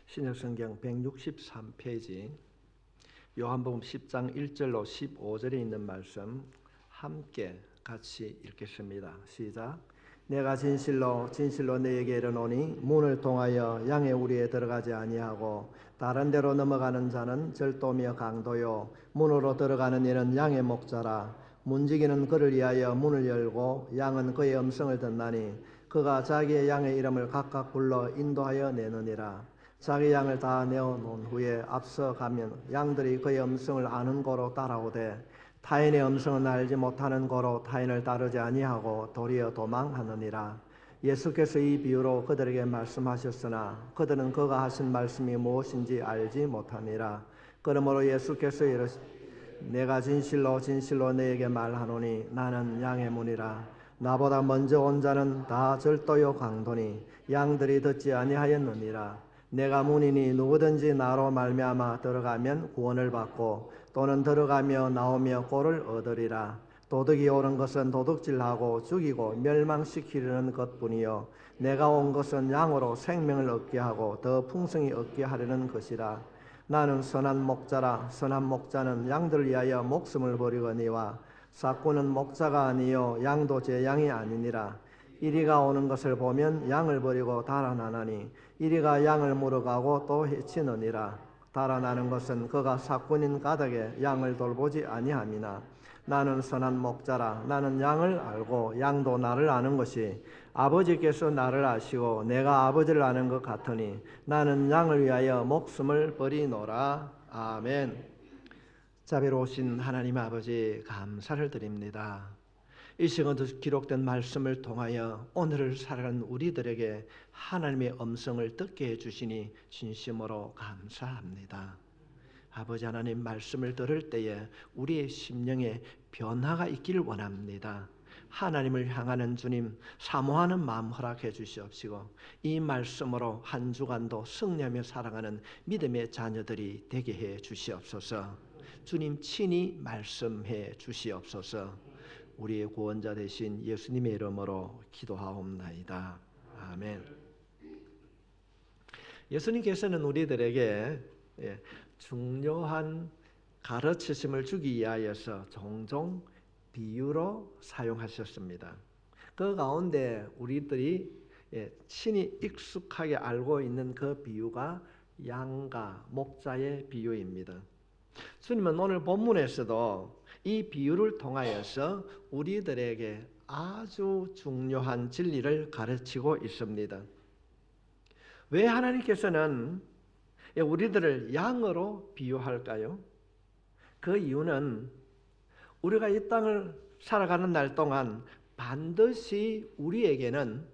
신약성경 163페이지 요한복음 10장 1절로 15절에 있는 말씀 함께 같이 읽겠습니다. 시작. 내가 진실로 진실로 너에게 이르노니 문을 통하여 양의 우리에 들어가지 아니하고 다른 데로 넘어가는 자는 절도며 강도요 문으로 들어가는 이는 양의 목자라. 문지기는 그를 위하여 문을 열고 양은 그의 음성을 듣나니 그가 자기의 양의 이름을 각각 불러 인도하여 내느니라. 자기 양을 다 내어놓은 후에 앞서가면 양들이 그의 음성을 아는 거로 따라오되 타인의 음성은 알지 못하는 거로 타인을 따르지 아니하고 도리어 도망하느니라. 예수께서 이 비유로 그들에게 말씀하셨으나 그들은 그가 하신 말씀이 무엇인지 알지 못하니라. 그러므로 예수께서 이르시되 내가 진실로 진실로 너에게 말하노니 나는 양의 문이라. 나보다 먼저 온 자는 다 절도요 강도니 양들이 듣지 아니하였느니라. 내가 문이니 누구든지 나로 말미암아 들어가면 구원을 받고 또는 들어가며 나오며 꼴을 얻으리라. 도둑이 오는 것은 도둑질하고 죽이고 멸망시키려는 것뿐이요 내가 온 것은 양으로 생명을 얻게 하고 더 풍성히 얻게 하려는 것이라. 나는 선한 목자라. 선한 목자는 양들을 위하여 목숨을 버리거니와 삭구는 목자가 아니요 양도 제 양이 아니니라. 이리가 오는 것을 보면 양을 버리고 달아나나니 이리가 양을 물어가고 또 해치느니라. 달아나는 것은 그가 삭군인 가덕에 양을 돌보지 아니함이나 나는 선한 목자라. 나는 양을 알고 양도 나를 아는 것이 아버지께서 나를 아시고 내가 아버지를 아는 것 같으니 나는 양을 위하여 목숨을 버리노라. 아멘. 자비로우신 하나님 아버지 감사를 드립니다. 이 시간도 기록된 말씀을 통하여 오늘을 살아가는 우리들에게 하나님의 음성을 듣게 해주시니 진심으로 감사합니다. 아버지 하나님 말씀을 들을 때에 우리의 심령에 변화가 있기를 원합니다. 하나님을 향하는 주님 사모하는 마음 허락해 주시옵시고 이 말씀으로 한 주간도 승리하며 살아가는 믿음의 자녀들이 되게 해 주시옵소서. 주님 친히 말씀해 주시옵소서. 우리의 구원자 되신 예수님의 이름으로 기도하옵나이다. 아멘. 예수님께서는 우리들에게 중요한 가르치심을 주기 위하여서 종종 비유로 사용하셨습니다. 그 가운데 우리들이 친히 익숙하게 알고 있는 그 비유가 양과 목자의 비유입니다. 주님은 오늘 본문에서도 이 비유를 통하여서 우리들에게 아주 중요한 진리를 가르치고 있습니다. 왜 하나님께서는 우리들을 양으로 비유할까요? 그 이유는 우리가 이 땅을 살아가는 날 동안 반드시 우리에게는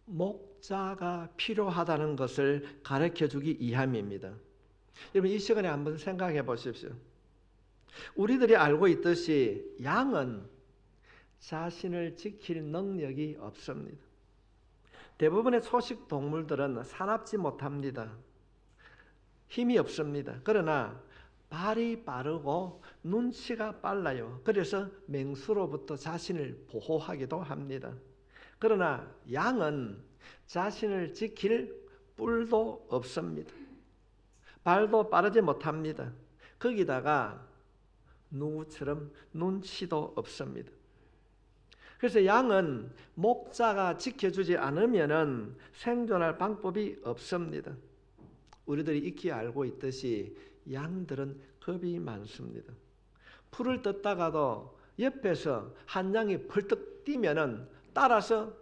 목자가 필요하다는 것을 가르쳐주기 위함입니다. 여러분 이 시간에 한번 생각해 보십시오. 우리들이 알고 있듯이 양은 자신을 지킬 능력이 없습니다. 대부분의 초식 동물들은 사납지 못합니다. 힘이 없습니다. 그러나 발이 빠르고 눈치가 빨라요. 그래서 맹수로부터 자신을 보호하기도 합니다. 그러나 양은 자신을 지킬 뿔도 없습니다. 발도 빠르지 못합니다. 거기다가 누구처럼 눈치도 없습니다. 그래서 양은 목자가 지켜주지 않으면 생존할 방법이 없습니다. 우리들이 익히 알고 있듯이 양들은 겁이 많습니다. 풀을 뜯다가도 옆에서 한 양이 펄떡 뛰면 따라서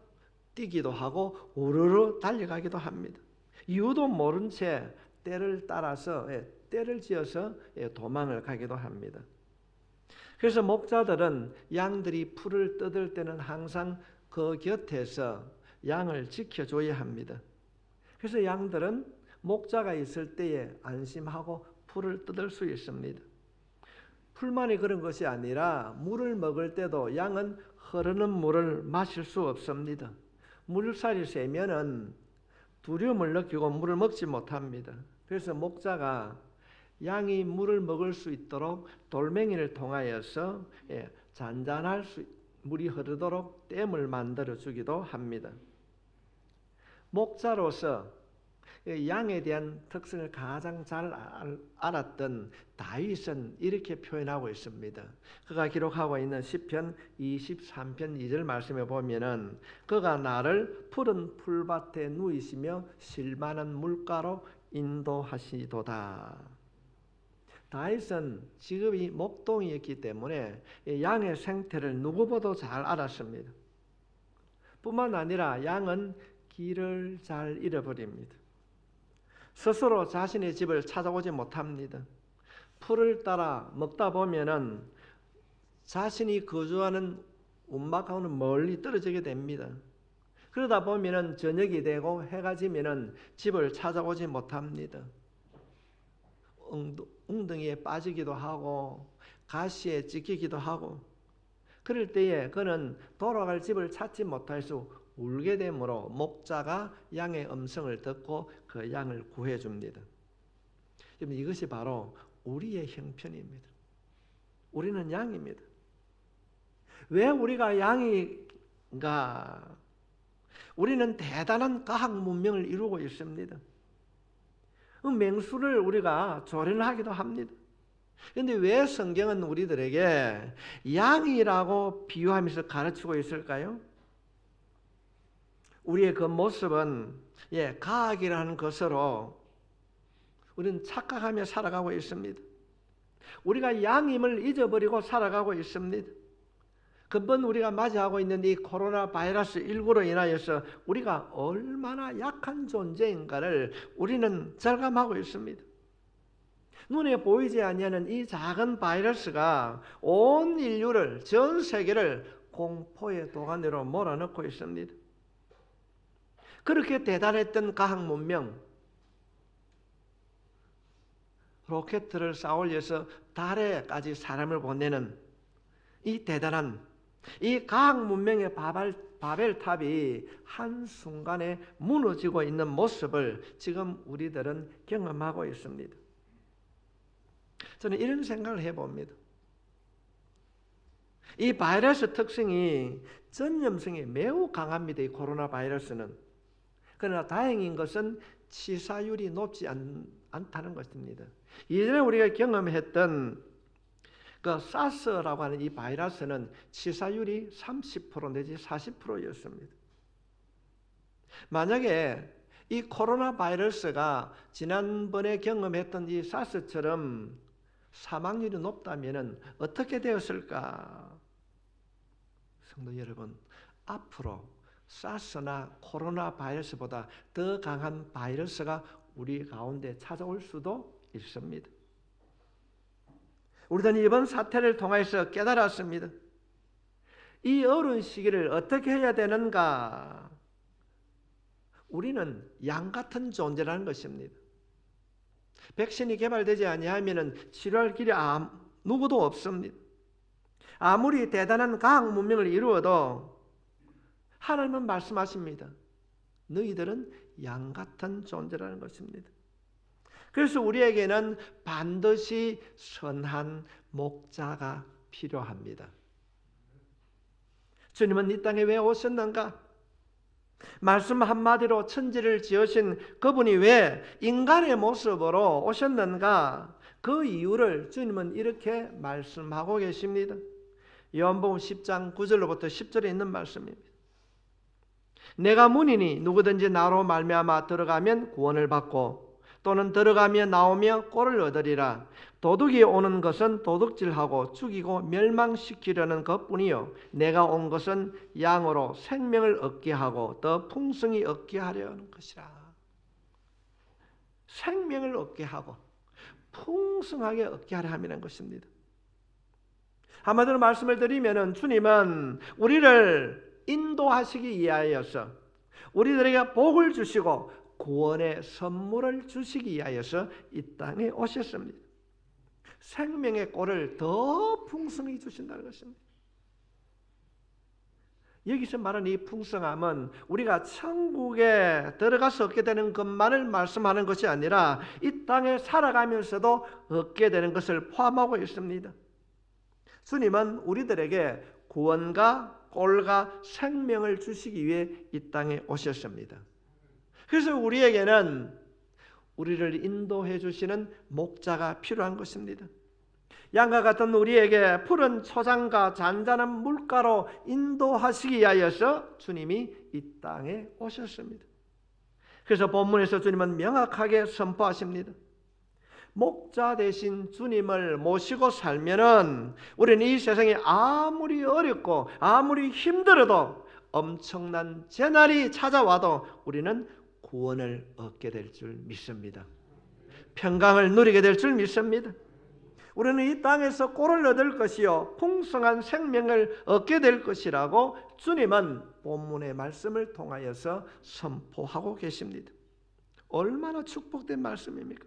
뛰기도 하고 우르르 달려가기도 합니다. 이유도 모른 채 떼를 따라서 떼를 지어서 도망을 가기도 합니다. 그래서 목자들은 양들이 풀을 뜯을 때는 항상 그 곁에서 양을 지켜줘야 합니다. 그래서 양들은 목자가 있을 때에 안심하고 풀을 뜯을 수 있습니다. 풀만이 그런 것이 아니라 물을 먹을 때도 양은 흐르는 물을 마실 수 없습니다. 물살이 세면은 두려움을 느끼고 물을 먹지 못합니다. 그래서 목자가 양이 물을 먹을 수 있도록 돌멩이를 통하여서 잔잔할 물이 흐르도록 댐을 만들어 주기도 합니다. 목자로서 양에 대한 특성을 가장 잘 알았던 다윗은 이렇게 표현하고 있습니다. 그가 기록하고 있는 시편 23편 2절 말씀에 보면은 그가 나를 푸른 풀밭에 누이시며 실만한 물가로 인도하시도다. 다윗은 직업이 목동이었기 때문에 양의 생태를 누구보다 잘 알았습니다. 뿐만 아니라 양은 길을 잘 잃어버립니다. 스스로 자신의 집을 찾아오지 못합니다. 풀을 따라 먹다 보면은 자신이 거주하는 움막하고는 멀리 떨어지게 됩니다. 그러다 보면은 저녁이 되고 해가 지면은 집을 찾아오지 못합니다. 웅덩이에 빠지기도 하고 가시에 찢기기도 하고 그럴 때에 그는 돌아갈 집을 찾지 못해서 울게 되므로 목자가 양의 음성을 듣고 그 양을 구해줍니다. 이것이 바로 우리의 형편입니다. 우리는 양입니다. 왜 우리가 양인가? 우리는 대단한 과학 문명을 이루고 있습니다. 맹수를 우리가 조련하기도 합니다. 그런데 왜 성경은 우리들에게 양이라고 비유하면서 가르치고 있을까요? 우리의 그 모습은 과학이라는 것으로 우리는 착각하며 살아가고 있습니다. 우리가 양임을 잊어버리고 살아가고 있습니다. 근본 우리가 맞이하고 있는 이 코로나 바이러스 19로 인하여서 우리가 얼마나 약한 존재인가를 우리는 절감하고 있습니다. 눈에 보이지 아니하는 이 작은 바이러스가 온 인류를, 전 세계를 공포의 도가니로 몰아넣고 있습니다. 그렇게 대단했던 과학 문명, 로켓을 쌓아올려서 달에까지 사람을 보내는 이 대단한 이 과학 문명의 바벨탑이 한순간에 무너지고 있는 모습을 지금 우리들은 경험하고 있습니다. 저는 이런 생각을 해봅니다. 이 바이러스 특성이 전염성이 매우 강합니다. 이 코로나 바이러스는. 그러나 다행인 것은 치사율이 높지 않다는 것입니다. 예전에 우리가 경험했던 그 사스라고 하는 이 바이러스는 치사율이 30% 내지 40%였습니다. 만약에 이 코로나 바이러스가 지난번에 경험했던 이 사스처럼 사망률이 높다면 어떻게 되었을까? 성도 여러분, 앞으로 사스나 코로나 바이러스보다 더 강한 바이러스가 우리 가운데 찾아올 수도 있습니다. 우리는 이번 사태를 통해서 깨달았습니다. 이 어려운 시기를 어떻게 해야 되는가? 우리는 양 같은 존재라는 것입니다. 백신이 개발되지 아니하면 치료할 길이 누구도 없습니다. 아무리 대단한 과학 문명을 이루어도 하나님은 말씀하십니다. 너희들은 양 같은 존재라는 것입니다. 그래서 우리에게는 반드시 선한 목자가 필요합니다. 주님은 이 땅에 왜 오셨는가? 말씀 한마디로 천지를 지으신 그분이 왜 인간의 모습으로 오셨는가? 그 이유를 주님은 이렇게 말씀하고 계십니다. 요한복음 10장 9절로부터 10절에 있는 말씀입니다. 내가 문이니 누구든지 나로 말미암아 들어가면 구원을 받고 또는 들어가며 나오며 꼴을 얻으리라. 도둑이 오는 것은 도둑질하고 죽이고 멸망시키려는 것뿐이요 내가 온 것은 양으로 생명을 얻게 하고 더 풍성히 얻게 하려는 것이라. 생명을 얻게 하고 풍성하게 얻게 하려 함이라는 것입니다. 한마디로 말씀을 드리면 주님은 우리를 인도하시기 위하여서 우리들에게 복을 주시고 구원의 선물을 주시기 위하여서 이 땅에 오셨습니다. 생명의 꼴을 더 풍성히 주신다는 것입니다. 여기서 말하는 이 풍성함은 우리가 천국에 들어가서 얻게 되는 것만을 말씀하는 것이 아니라 이 땅에 살아가면서도 얻게 되는 것을 포함하고 있습니다. 주님은 우리들에게 구원과 꼴과 생명을 주시기 위해 이 땅에 오셨습니다. 그래서 우리에게는 우리를 인도해 주시는 목자가 필요한 것입니다. 양과 같은 우리에게 푸른 초장과 잔잔한 물가로 인도하시기 위하여서 주님이 이 땅에 오셨습니다. 그래서 본문에서 주님은 명확하게 선포하십니다. 목자 되신 주님을 모시고 살면은 우리는 이 세상이 아무리 어렵고 아무리 힘들어도 엄청난 재난이 찾아와도 우리는 구원을 얻게 될 줄 믿습니다. 평강을 누리게 될 줄 믿습니다. 우리는 이 땅에서 꼴을 얻을 것이요 풍성한 생명을 얻게 될 것이라고 주님은 본문의 말씀을 통하여서 선포하고 계십니다. 얼마나 축복된 말씀입니까?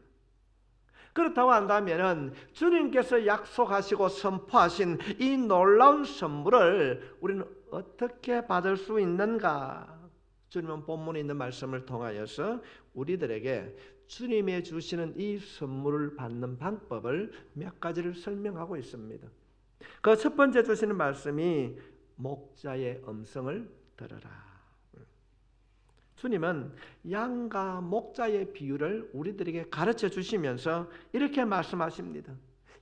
그렇다고 한다면 주님께서 약속하시고 선포하신 이 놀라운 선물을 우리는 어떻게 받을 수 있는가? 주님은 본문에 있는 말씀을 통하여서 우리들에게 주님이 주시는 이 선물을 받는 방법을 몇 가지를 설명하고 있습니다. 그 첫 번째 주시는 말씀이 목자의 음성을 들으라. 주님은 양과 목자의 비유를 우리들에게 가르쳐 주시면서 이렇게 말씀하십니다.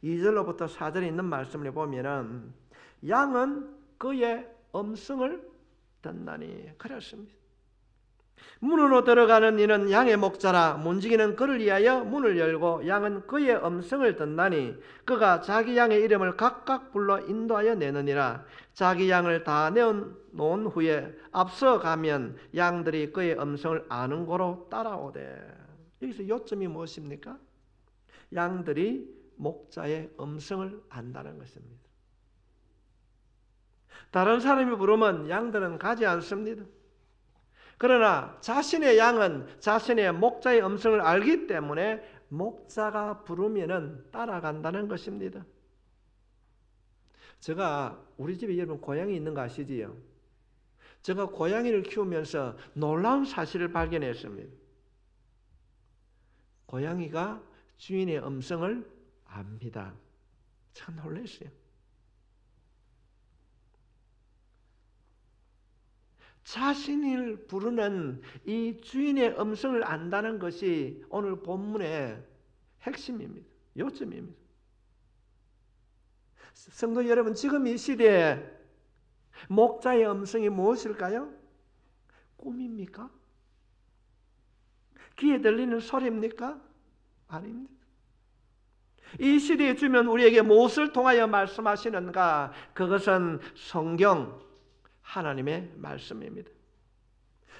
2절로부터 4절에 있는 말씀을 보면은 양은 그의 음성을 듣나니 그랬습니다. 문으로 들어가는 이는 양의 목자라. 문지기는 그를 위하여 문을 열고 양은 그의 음성을 듣나니 그가 자기 양의 이름을 각각 불러 인도하여 내느니라. 자기 양을 다 내어놓은 후에 앞서가면 양들이 그의 음성을 아는 고로 따라오되. 여기서 요점이 무엇입니까? 양들이 목자의 음성을 안다는 것입니다. 다른 사람이 부르면 양들은 가지 않습니다. 그러나 자신의 양은 자신의 목자의 음성을 알기 때문에 목자가 부르면은 따라간다는 것입니다. 제가 우리 집에 여러분 고양이 있는 거 아시지요? 제가 고양이를 키우면서 놀라운 사실을 발견했습니다. 고양이가 주인의 음성을 압니다. 참 놀랐어요. 자신을 부르는 이 주인의 음성을 안다는 것이 오늘 본문의 핵심입니다. 요점입니다. 성도 여러분, 지금 이 시대에 목자의 음성이 무엇일까요? 꿈입니까? 귀에 들리는 소리입니까? 아닙니다. 이 시대에 주면 우리에게 무엇을 통하여 말씀하시는가? 그것은 성경, 하나님의 말씀입니다.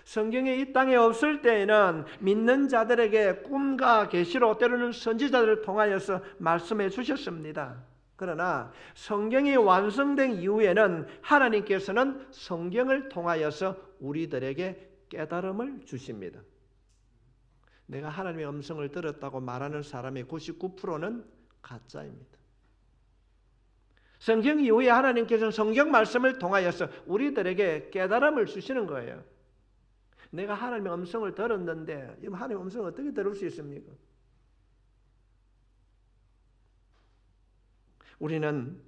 성경이 이 땅에 없을 때에는 믿는 자들에게 꿈과 계시로 때로는 선지자들을 통하여서 말씀해 주셨습니다. 그러나 성경이 완성된 이후에는 하나님께서는 성경을 통하여서 우리들에게 깨달음을 주십니다. 내가 하나님의 음성을 들었다고 말하는 사람의 99%는 가짜입니다. 성경 이후에 하나님께서는 성경 말씀을 통하여서 우리들에게 깨달음을 주시는 거예요. 내가 하나님의 음성을 들었는데 하나님의 음성을 어떻게 들을 수 있습니까? 우리는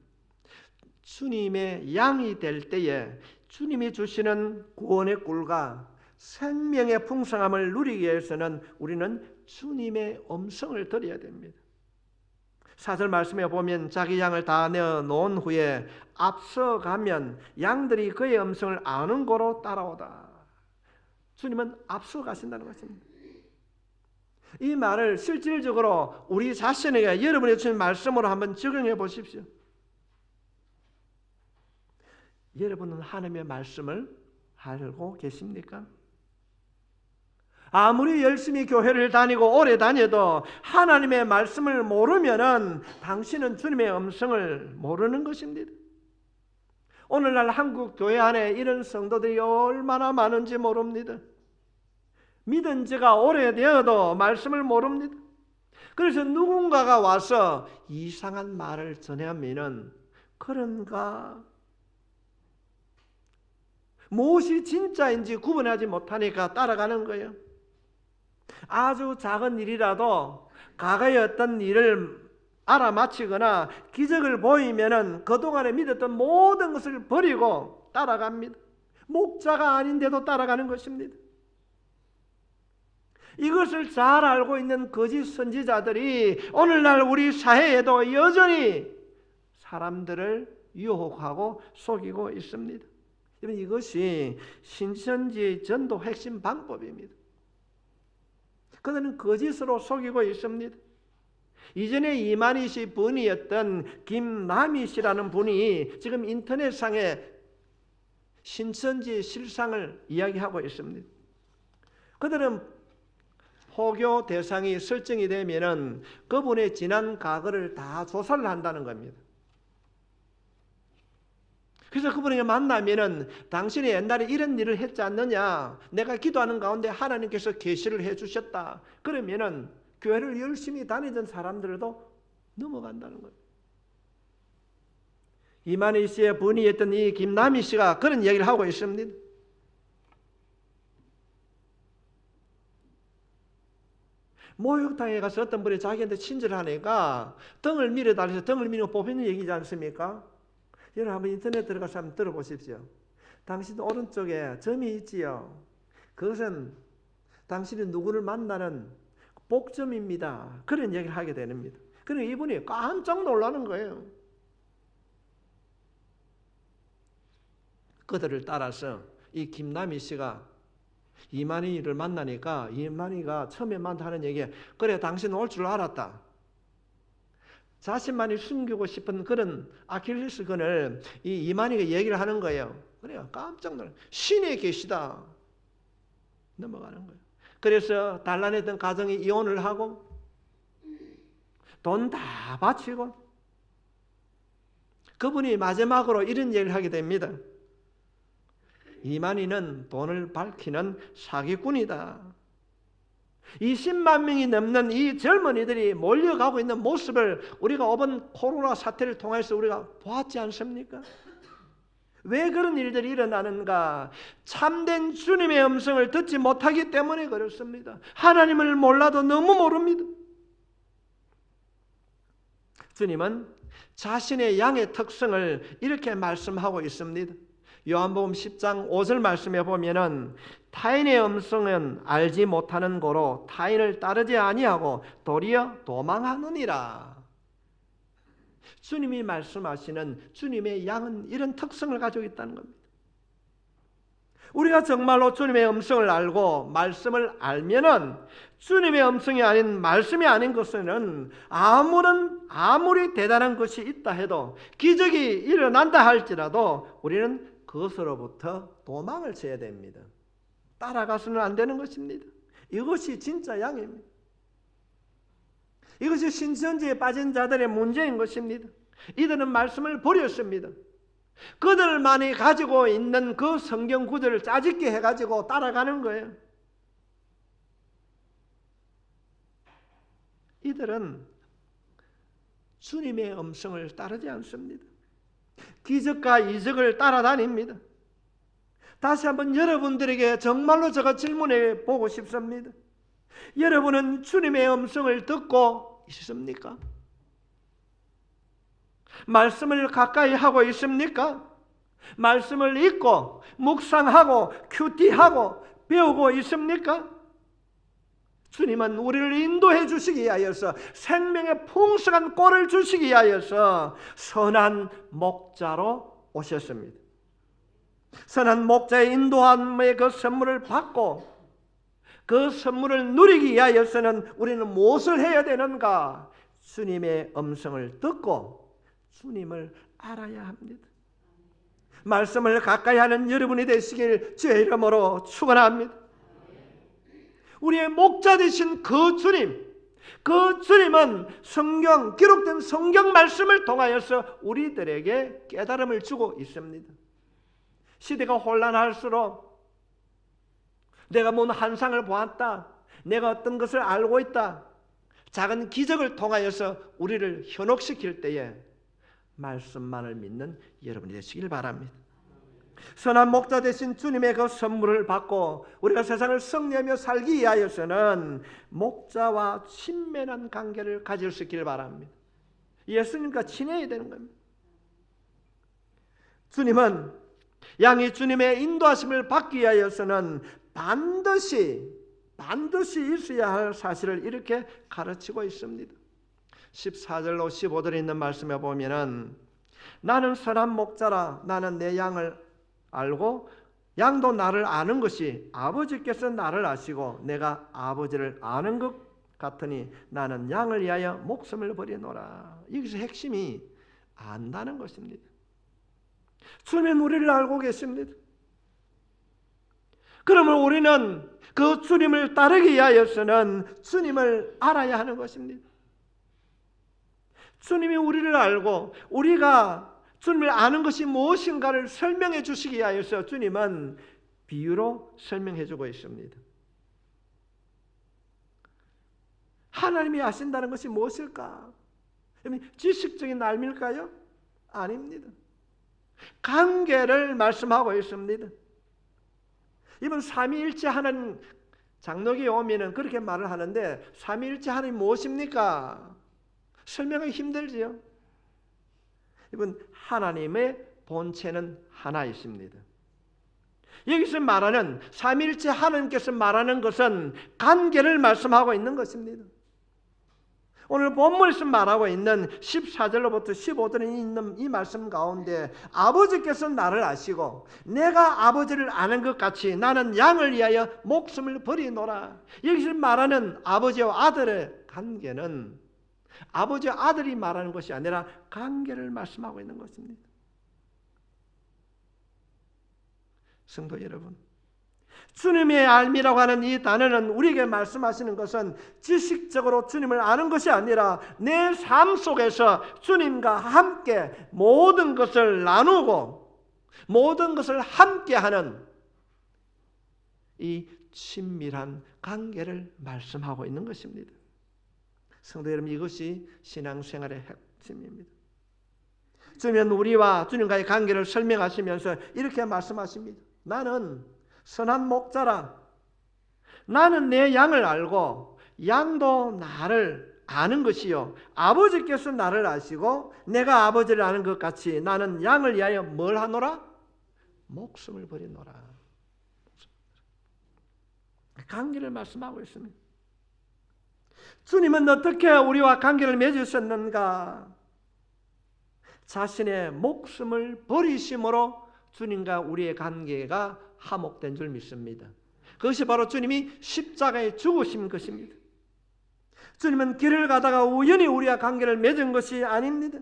주님의 양이 될 때에 주님이 주시는 구원의 꿀과 생명의 풍성함을 누리기 위해서는 우리는 주님의 음성을 들어야 됩니다. 4절 말씀에 보면 자기 양을 다 내어놓은 후에 앞서가면 양들이 그의 음성을 아는 고로 따라오다. 주님은 앞서가신다는 것입니다. 이 말을 실질적으로 우리 자신에게 여러분이 주신 말씀으로 한번 적용해 보십시오. 여러분은 하나님의 말씀을 알고 계십니까? 아무리 열심히 교회를 다니고 오래 다녀도 하나님의 말씀을 모르면은 당신은 주님의 음성을 모르는 것입니다. 오늘날 한국 교회 안에 이런 성도들이 얼마나 많은지 모릅니다. 믿은 지가 오래되어도 말씀을 모릅니다. 그래서 누군가가 와서 이상한 말을 전하면은 그런가? 무엇이 진짜인지 구분하지 못하니까 따라가는 거예요. 아주 작은 일이라도 과거의 어떤 일을 알아맞히거나 기적을 보이면은 그동안에 믿었던 모든 것을 버리고 따라갑니다. 목자가 아닌데도 따라가는 것입니다. 이것을 잘 알고 있는 거짓 선지자들이 오늘날 우리 사회에도 여전히 사람들을 유혹하고 속이고 있습니다. 이것이 신천지의 전도 핵심 방법입니다. 그들은 거짓으로 속이고 있습니다. 이전에 이만희 씨 분이었던 김남희 씨라는 분이 지금 인터넷상에 신천지 실상을 이야기하고 있습니다. 그들은 포교 대상이 설정이 되면은 그분의 지난 과거를 다 조사를 한다는 겁니다. 그래서 그분에게 만나면은 당신이 옛날에 이런 일을 했지 않느냐, 내가 기도하는 가운데 하나님께서 계시를 해주셨다. 그러면은 교회를 열심히 다니던 사람들도 넘어간다는 거예요. 이만희 씨의 분이었던 이 김남희 씨가 그런 얘기를 하고 있습니다. 목욕탕에 가서 어떤 분이 자기한테 친절을 하니까 등을 밀어달라서 등을 밀고 뽑히는 얘기지 않습니까? 여러분 한번 인터넷 들어가서 한번 들어보십시오. 당신 오른쪽에 점이 있지요. 그것은 당신이 누구를 만나는 복점입니다. 그런 얘기를 하게 됩니다. 그러니까 이분이 깜짝 놀라는 거예요. 그들을 따라서 이 김남희 씨가 이만희를 만나니까 이만희가 처음에 하는 얘기에 그래 당신 올 줄 알았다. 자신만이 숨기고 싶은 그런 아킬레스건을 이 이만희가 얘기를 하는 거예요. 그래요. 깜짝 놀라. 신에 계시다. 넘어가는 거예요. 그래서 단란했던 가정이 이혼을 하고 돈 다 바치고 그분이 마지막으로 이런 얘기를 하게 됩니다. 이만희는 돈을 밝히는 사기꾼이다. 20만 명이 넘는 이 젊은이들이 몰려가고 있는 모습을 우리가 이번 코로나 사태를 통해서 우리가 보았지 않습니까? 왜 그런 일들이 일어나는가? 참된 주님의 음성을 듣지 못하기 때문에 그렇습니다. 하나님을 몰라도 너무 모릅니다. 주님은 자신의 양의 특성을 이렇게 말씀하고 있습니다. 요한복음 10장 5절 말씀에 보면은 타인의 음성은 알지 못하는 고로 타인을 따르지 아니하고 도리어 도망하느니라. 주님이 말씀하시는 주님의 양은 이런 특성을 가지고 있다는 겁니다. 우리가 정말로 주님의 음성을 알고 말씀을 알면은 주님의 음성이 아닌 말씀이 아닌 것은 아무리 대단한 것이 있다 해도 기적이 일어난다 할지라도 우리는 그것으로부터 도망을 쳐야 됩니다. 따라가서는 안 되는 것입니다. 이것이 진짜 양입니다. 이것이 신천지에 빠진 자들의 문제인 것입니다. 이들은 말씀을 버렸습니다. 그들만이 가지고 있는 그 성경 구절을 짜집게 해가지고 따라가는 거예요. 이들은 주님의 음성을 따르지 않습니다. 기적과 이적을 따라다닙니다. 다시 한번 여러분들에게 정말로 제가 질문해 보고 싶습니다. 여러분은 주님의 음성을 듣고 있습니까? 말씀을 가까이 하고 있습니까? 말씀을 읽고 묵상하고 큐티하고 배우고 있습니까? 주님은 우리를 인도해 주시기 위하여서 생명의 풍성한 꼴을 주시기 위하여서 선한 목자로 오셨습니다. 선한 목자의 인도함의 그 선물을 받고 그 선물을 누리기 위하여서는 우리는 무엇을 해야 되는가? 주님의 음성을 듣고 주님을 알아야 합니다. 말씀을 가까이 하는 여러분이 되시길 주의 이름으로 축원합니다. 우리의 목자 되신 그 주님은 성경, 기록된 성경 말씀을 통하여서 우리들에게 깨달음을 주고 있습니다. 시대가 혼란할수록 내가 뭔 환상을 보았다, 내가 어떤 것을 알고 있다, 작은 기적을 통하여서 우리를 현혹시킬 때에 말씀만을 믿는 여러분이 되시길 바랍니다. 선한 목자 되신 주님의 그 선물을 받고 우리가 세상을 승리하며 살기 위하여서는 목자와 친밀한 관계를 가질 수 있기를 바랍니다. 예수님과 친해야 되는 겁니다. 주님은 양이 주님의 인도하심을 받기 위하여서는 반드시 반드시 있어야 할 사실을 이렇게 가르치고 있습니다. 14절로 15절에 있는 말씀에 보면은 나는 선한 목자라 나는 내 양을 알고 양도 나를 아는 것이 아버지께서 나를 아시고 내가 아버지를 아는 것 같으니 나는 양을 위하여 목숨을 버리노라. 여기서 핵심이 안다는 것입니다. 주님은 우리를 알고 계십니다. 그러면 우리는 그 주님을 따르기 위하여서는 주님을 알아야 하는 것입니다. 주님이 우리를 알고 우리가 주님을 아는 것이 무엇인가를 설명해 주시기 위하여서 주님은 비유로 설명해 주고 있습니다. 하나님이 아신다는 것이 무엇일까? 지식적인 알밀까요? 아닙니다. 관계를 말씀하고 있습니다. 이번 삼위일체 하나님 장로교에 오면은 그렇게 말을 하는데 삼위일체 하나님 무엇입니까? 설명하기 힘들지요. 이번 하나님의 본체는 하나이십니다. 여기서 말하는 삼위일체 하나님께서 말하는 것은 관계를 말씀하고 있는 것입니다. 오늘 본문에서 말하고 있는 14절로부터 15절에 있는 이 말씀 가운데 아버지께서 나를 아시고 내가 아버지를 아는 것 같이 나는 양을 위하여 목숨을 버리노라. 여기서 말하는 아버지와 아들의 관계는 아버지와 아들이 말하는 것이 아니라 관계를 말씀하고 있는 것입니다. 성도 여러분, 주님의 알미라고 하는 이 단어는 우리에게 말씀하시는 것은 지식적으로 주님을 아는 것이 아니라 내 삶 속에서 주님과 함께 모든 것을 나누고 모든 것을 함께하는 이 친밀한 관계를 말씀하고 있는 것입니다. 성도 여러분, 이것이 신앙생활의 핵심입니다. 주님은 우리와 주님과의 관계를 설명하시면서 이렇게 말씀하십니다. 나는 선한 목자라. 나는 내 양을 알고 양도 나를 아는 것이요 아버지께서 나를 아시고 내가 아버지를 아는 것 같이 나는 양을 위하여 뭘 하노라? 목숨을 버리노라. 관계를 말씀하고 있습니다. 주님은 어떻게 우리와 관계를 맺으셨는가? 자신의 목숨을 버리심으로 주님과 우리의 관계가 화목된 줄 믿습니다. 그것이 바로 주님이 십자가에 죽으신 것입니다. 주님은 길을 가다가 우연히 우리와 관계를 맺은 것이 아닙니다.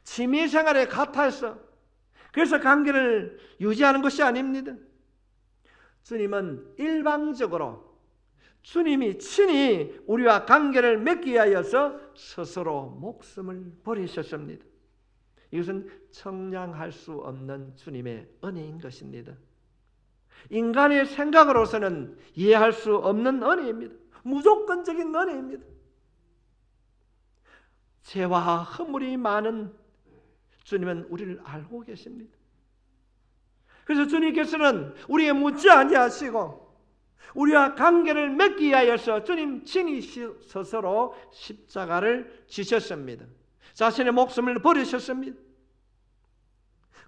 취미생활에 같아서 그래서 관계를 유지하는 것이 아닙니다. 주님은 일방적으로 주님이 친히 우리와 관계를 맺기 위하여서 스스로 목숨을 버리셨습니다. 이것은 청량할 수 없는 주님의 은혜인 것입니다. 인간의 생각으로서는 이해할 수 없는 은혜입니다. 무조건적인 은혜입니다. 죄와 허물이 많은 주님은 우리를 알고 계십니다. 그래서 주님께서는 우리에게 묻지 아니하시고 우리와 관계를 맺기 위하여서 주님 친히 스스로 십자가를 지셨습니다. 자신의 목숨을 버리셨습니다.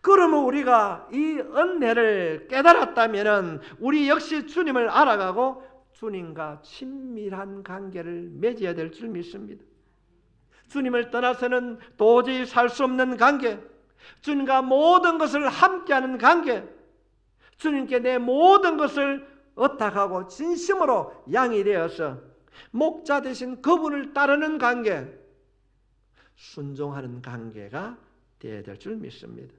그러면 우리가 이 은혜를 깨달았다면 우리 역시 주님을 알아가고 주님과 친밀한 관계를 맺어야 될 줄 믿습니다. 주님을 떠나서는 도저히 살 수 없는 관계, 주님과 모든 것을 함께하는 관계, 주님께 내 모든 것을 의탁하고 진심으로 양이 되어서 목자 대신 그분을 따르는 관계, 순종하는 관계가 되어야 될 줄 믿습니다.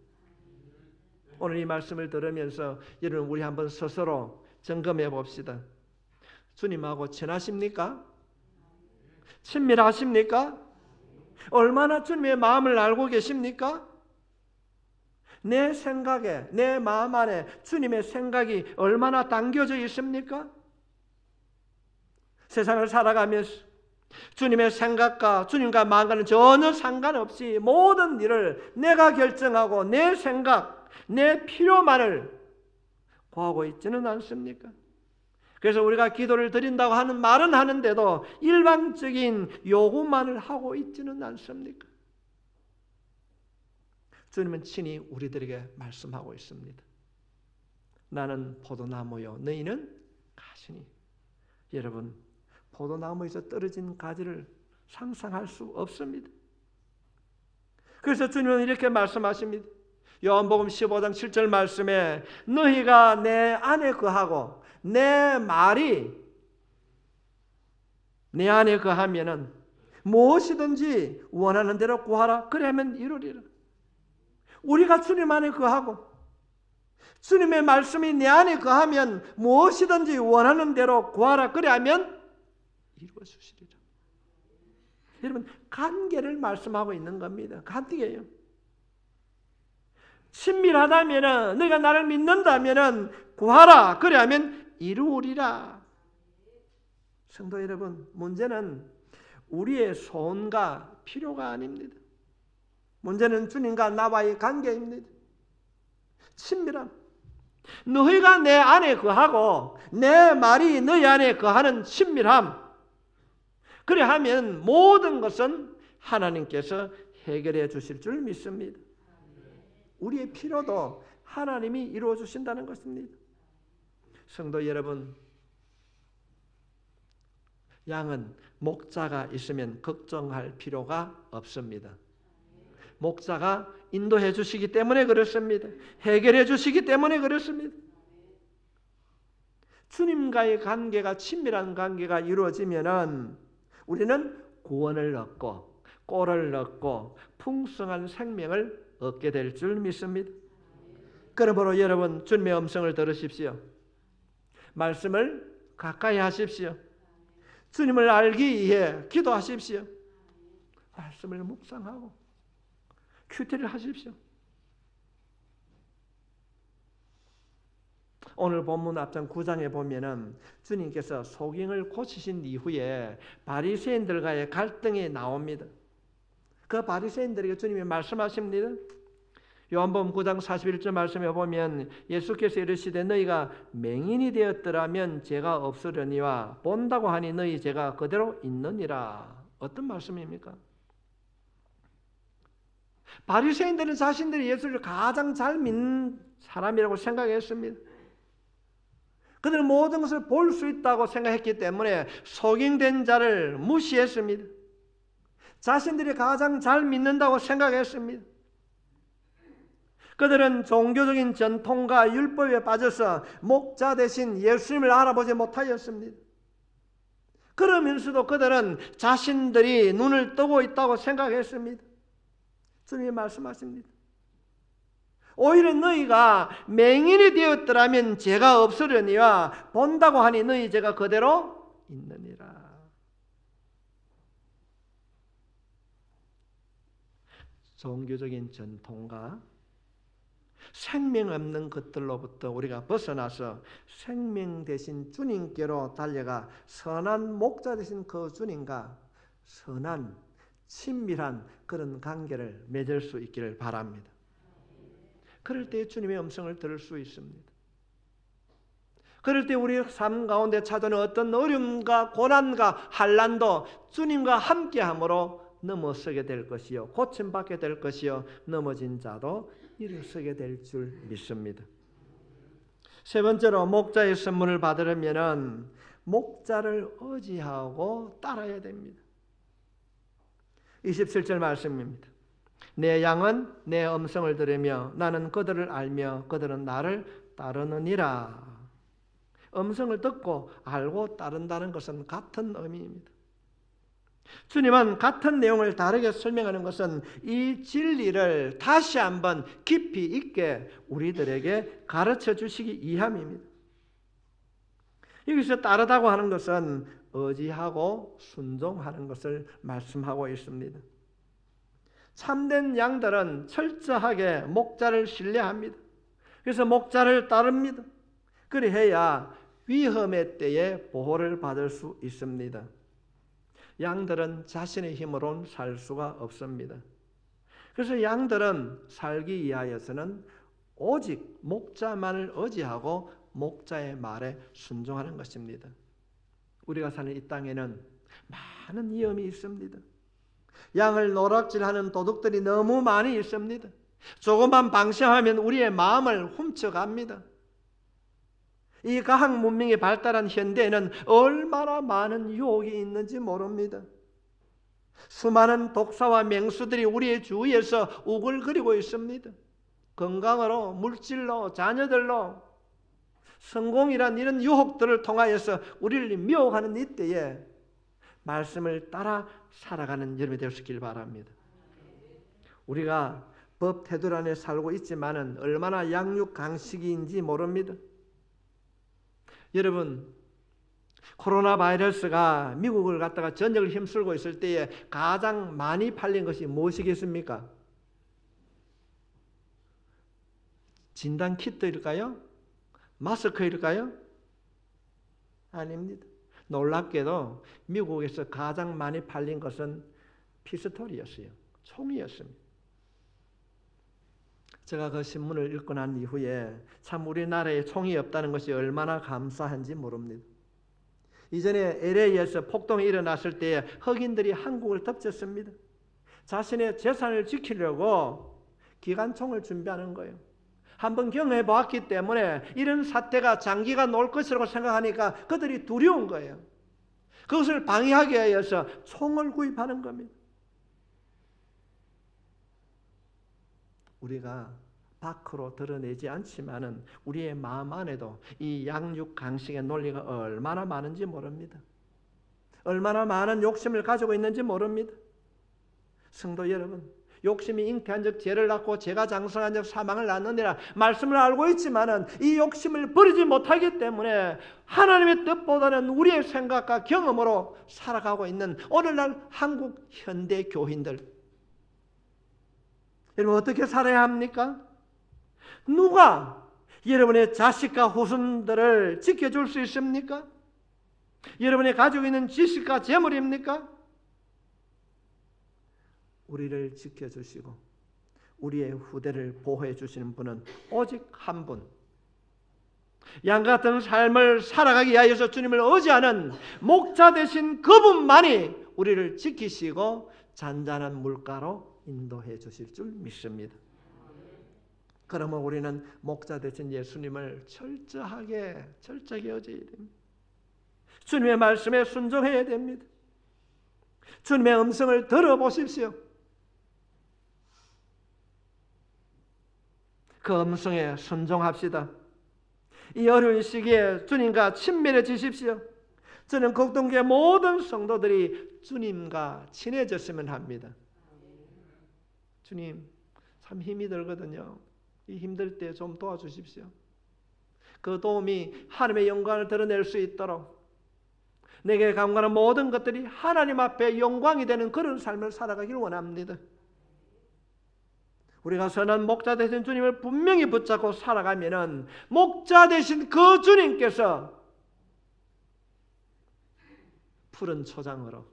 오늘 이 말씀을 들으면서 여러분 우리 한번 스스로 점검해 봅시다. 주님하고 친하십니까? 친밀하십니까? 얼마나 주님의 마음을 알고 계십니까? 내 생각에, 내 마음 안에 주님의 생각이 얼마나 담겨져 있습니까? 세상을 살아가면서 주님의 생각과 주님과 마음과는 전혀 상관없이 모든 일을 내가 결정하고 내 생각, 내 필요만을 구하고 있지는 않습니까? 그래서 우리가 기도를 드린다고 하는 말은 하는데도 일방적인 요구만을 하고 있지는 않습니까? 주님은 친히 우리들에게 말씀하고 있습니다. 나는 포도나무요 너희는 가시니 여러분, 포도나무에서 떨어진 가지를 상상할 수 없습니다. 그래서 주님은 이렇게 말씀하십니다. 요한복음 15장 7절 말씀에 너희가 내 안에 거하고 내 말이 내 안에 거하면은 무엇이든지 원하는 대로 구하라. 그러면 이루리라. 우리가 주님 안에 거하고 주님의 말씀이 내 안에 거하면 무엇이든지 원하는 대로 구하라. 그러면 이루어 주시리라. 여러분, 관계를 말씀하고 있는 겁니다. 관계예요. 친밀하다면, 너희가 나를 믿는다면 구하라. 그러면 이루리라. 성도 여러분, 문제는 우리의 소원과 필요가 아닙니다. 문제는 주님과 나와의 관계입니다. 친밀함. 너희가 내 안에 거하고 내 말이 너희 안에 거하는 친밀함. 그래 하면 모든 것은 하나님께서 해결해 주실 줄 믿습니다. 우리의 필요도 하나님이 이루어 주신다는 것입니다. 성도 여러분, 양은 목자가 있으면 걱정할 필요가 없습니다. 목자가 인도해 주시기 때문에 그렇습니다. 해결해 주시기 때문에 그렇습니다. 주님과의 관계가 친밀한 관계가 이루어지면은 우리는 구원을 얻고 꼴을 얻고 풍성한 생명을 얻게 될 줄 믿습니다. 그러므로 여러분, 주님의 음성을 들으십시오. 말씀을 가까이 하십시오. 주님을 알기 위해 기도하십시오. 말씀을 묵상하고 큐티를 하십시오. 오늘 본문 앞장 9장에 보면은 주님께서 소경을 고치신 이후에 바리새인들과의 갈등이 나옵니다. 그 바리새인들에게 주님이 말씀하십니다. 요한복음 9장 41절 말씀에 보면 예수께서 이르시되 너희가 맹인이 되었더라면 죄가 없으려니와 본다고 하니 너희 죄가 그대로 있느니라. 어떤 말씀입니까? 바리새인들은 자신들이 예수를 가장 잘 믿는 사람이라고 생각했습니다. 그들은 모든 것을 볼 수 있다고 생각했기 때문에 소경된 자를 무시했습니다. 자신들이 가장 잘 믿는다고 생각했습니다. 그들은 종교적인 전통과 율법에 빠져서 목자 대신 예수님을 알아보지 못하였습니다. 그러면서도 그들은 자신들이 눈을 뜨고 있다고 생각했습니다. 주님이 말씀하십니다. 오히려 너희가 맹인이 되었더라면 죄가 없으려니와 본다고 하니 너희 죄가 그대로 있느니라. 종교적인 전통과 생명 없는 것들로부터 우리가 벗어나서 생명 대신 주님께로 달려가 선한 목자 되신 그 주님과 선한 친밀한 그런 관계를 맺을 수 있기를 바랍니다. 그럴 때 주님의 음성을 들을 수 있습니다. 그럴 때 우리 삶 가운데 찾아오는 어떤 어려움과 고난과 환난도 주님과 함께함으로 넘어서게 될 것이요, 고침받게 될 것이요, 넘어진 자도 일어서게 될 줄 믿습니다. 세 번째로 목자의 선물을 받으려면 목자를 의지하고 따라야 됩니다. 27절 말씀입니다. 내 양은 내 음성을 들으며 나는 그들을 알며 그들은 나를 따르느니라. 음성을 듣고 알고 따른다는 것은 같은 의미입니다. 주님은 같은 내용을 다르게 설명하는 것은 이 진리를 다시 한번 깊이 있게 우리들에게 가르쳐 주시기 위함입니다. 여기서 따르다고 하는 것은 의지하고 순종하는 것을 말씀하고 있습니다. 참된 양들은 철저하게 목자를 신뢰합니다. 그래서 목자를 따릅니다. 그래야 위험의 때에 보호를 받을 수 있습니다. 양들은 자신의 힘으로는 살 수가 없습니다. 그래서 양들은 살기 위하여서는 오직 목자만을 의지하고 목자의 말에 순종하는 것입니다. 우리가 사는 이 땅에는 많은 위험이 있습니다. 양을 노락질하는 도둑들이 너무 많이 있습니다. 조금만 방심하면 우리의 마음을 훔쳐갑니다. 이 과학 문명이 발달한 현대에는 얼마나 많은 유혹이 있는지 모릅니다. 수많은 독사와 맹수들이 우리의 주위에서 우글거리고 있습니다. 건강으로, 물질로, 자녀들로, 성공이란 이런 유혹들을 통하여서 우리를 미혹하는 이때에 말씀을 따라 살아가는 여러분이 될 수 있길 바랍니다. 우리가 법 태도 안에 살고 있지만은 얼마나 양육 강식인지 모릅니다. 여러분, 코로나 바이러스가 미국을 갖다가 전역을 힘쓸고 있을 때에 가장 많이 팔린 것이 무엇이겠습니까? 진단 키트일까요? 마스크일까요? 아닙니다. 놀랍게도 미국에서 가장 많이 팔린 것은 피스톨이었어요. 총이었습니다. 제가 그 신문을 읽고 난 이후에 참 우리나라에 총이 없다는 것이 얼마나 감사한지 모릅니다. 이전에 LA에서 폭동이 일어났을 때 흑인들이 한국을 덮쳤습니다. 자신의 재산을 지키려고 기관총을 준비하는 거예요. 한번 경험해 보았기 때문에 이런 사태가 장기간 올 것이라고 생각하니까 그들이 두려운 거예요. 그것을 방해하기 위해서 총을 구입하는 겁니다. 우리가 밖으로 드러내지 않지만은 우리의 마음 안에도 이 양육 강식의 논리가 얼마나 많은지 모릅니다. 얼마나 많은 욕심을 가지고 있는지 모릅니다. 성도 여러분, 욕심이 잉태한 적 죄를 낳고 죄가 장성한 적 사망을 낳느니라 말씀을 알고 있지만은 이 욕심을 버리지 못하기 때문에 하나님의 뜻보다는 우리의 생각과 경험으로 살아가고 있는 오늘날 한국 현대 교인들, 여러분 어떻게 살아야 합니까? 누가 여러분의 자식과 후손들을 지켜줄 수 있습니까? 여러분이 가지고 있는 지식과 재물입니까? 우리를 지켜주시고 우리의 후대를 보호해 주시는 분은 오직 한 분, 양같은 삶을 살아가기 위하여서 주님을 의지하는 목자 되신 그분만이 우리를 지키시고 잔잔한 물가로 인도해 주실 줄 믿습니다. 그러면 우리는 목자 되신 예수님을 철저하게 의지해야 됩니다. 주님의 말씀에 순종해야 됩니다. 주님의 음성을 들어보십시오. 그 음성에 순종합시다. 이 어려운 시기에 주님과 친밀해지십시오. 저는 곡동교회 모든 성도들이 주님과 친해졌으면 합니다. 주님, 참 힘이 들거든요. 이 힘들 때 좀 도와주십시오. 그 도움이 하나님의 영광을 드러낼 수 있도록 내게 감가는 모든 것들이 하나님 앞에 영광이 되는 그런 삶을 살아가기를 원합니다. 우리가 선한 목자 되신 주님을 분명히 붙잡고 살아가면은 목자 되신 그 주님께서 푸른 초장으로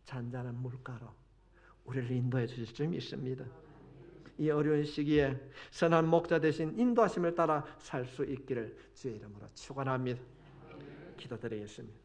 잔잔한 물가로 우리를 인도해 주실 줄 믿습니다. 이 어려운 시기에 선한 목자 되신 인도하심을 따라 살 수 있기를 주의 이름으로 축원합니다. 기도드리겠습니다.